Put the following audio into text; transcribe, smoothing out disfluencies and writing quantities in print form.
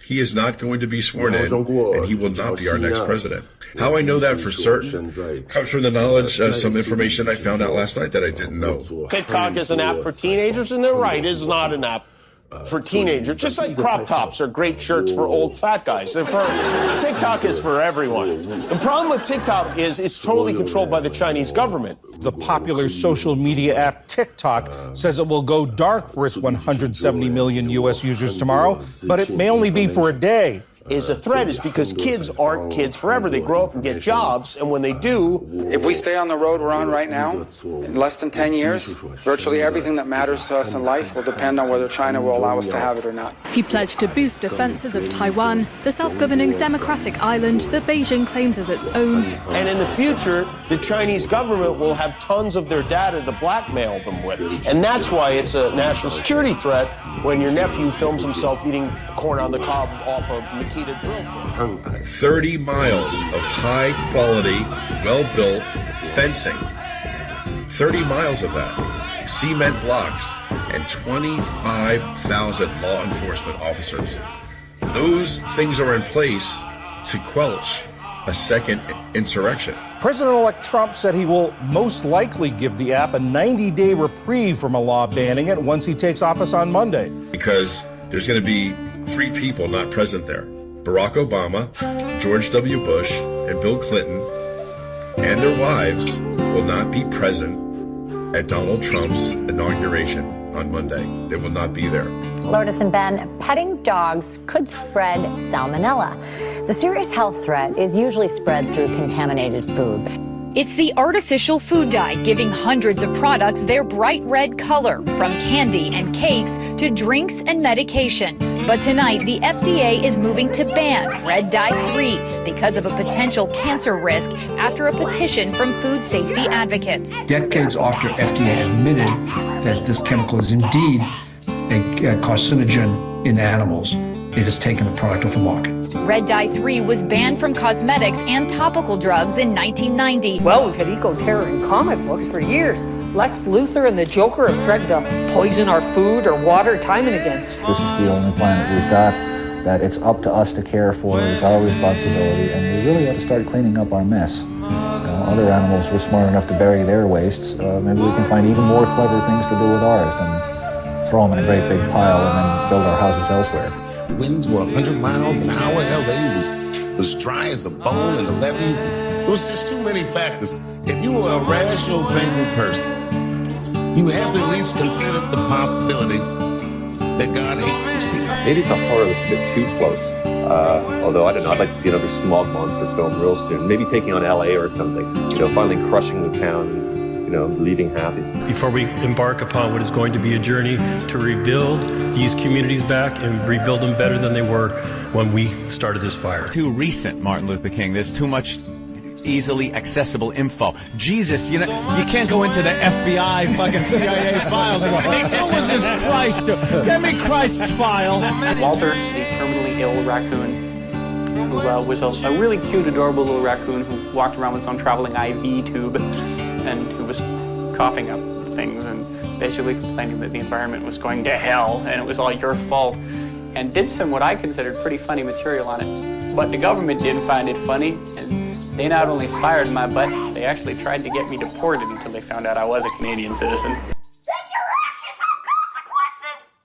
he is not going to be sworn in, and he will not be our next president. How I know that for certain comes from the knowledge of some information I found out last night that I didn't know. TikTok is an app for teenagers, and they're right, it's not an app for teenagers. Just like crop tops are great shirts for old fat guys. TikTok is for everyone. The problem with TikTok is it's totally controlled by the Chinese government. The popular social media app TikTok says it will go dark for its 170 million U.S. users tomorrow, but it may only be for a day. Is a threat is because kids aren't kids forever. They grow up and get jobs, and when they do... If we stay on the road we're on right now, in less than 10 years, virtually everything that matters to us in life will depend on whether China will allow us to have it or not. He pledged to boost defenses of Taiwan, the self-governing democratic island that Beijing claims as its own. And in the future, the Chinese government will have tons of their data to blackmail them with. And that's why it's a national security threat when your nephew films himself eating corn on the cob off a Makita drill. 30 miles of high-quality, well-built fencing. 30 miles of that. Cement blocks and 25,000 law enforcement officers. Those things are in place to quelch a second insurrection. President-elect Trump said he will most likely give the app a 90-day reprieve from a law banning it once he takes office on Monday. Because there's going to be 3 people not present there. Barack Obama, George W. Bush, and Bill Clinton and their wives will not be present at Donald Trump's inauguration on Monday. They will not be there. Lourdes and Ben, petting dogs could spread salmonella. The serious health threat is usually spread through contaminated food. It's the artificial food dye giving hundreds of products their bright red color, from candy and cakes to drinks and medication. But tonight, the FDA is moving to ban red dye 3 because of a potential cancer risk after a petition from food safety advocates. Decades after FDA admitted that this chemical is indeed a carcinogen in animals, it has taken the product off the market. Red dye 3 was banned from cosmetics and topical drugs in 1990. Well, we've had eco-terror in comic books for years. Lex Luthor and the Joker have threatened to poison our food or water time and again. This is the only planet we've got that it's up to us to care for. It's our responsibility, and we really ought to start cleaning up our mess. Other animals were smart enough to bury their wastes. Maybe we can find even more clever things to do with ours than throw them in a great big pile and then build our houses elsewhere. Winds were 100 miles an hour. LA was dry as a bone in the levees. There was just too many factors. If you were a rational thinking person, you have to at least consider the possibility that God hates these people. Maybe it's a horror that's a bit too close. Although, I don't know, I'd like to see another smog monster film real soon. Maybe taking on LA or something. Finally crushing the town and, leaving happy. Before we embark upon what is going to be a journey to rebuild these communities back and rebuild them better than they were when we started this fire. Too recent, Martin Luther King. There's too much easily accessible info. Jesus, you can't go into the FBI fucking CIA files and go, hey, what was this Christ? Get me Christ's file. Walter, the terminally ill raccoon, who was a really cute, adorable little raccoon who walked around with his own traveling IV tube and who was coughing up things and basically complaining that the environment was going to hell and it was all your fault, and did some what I considered pretty funny material on it. But the government didn't find it funny, and they not only fired my butt, they actually tried to get me deported until they found out I was a Canadian citizen.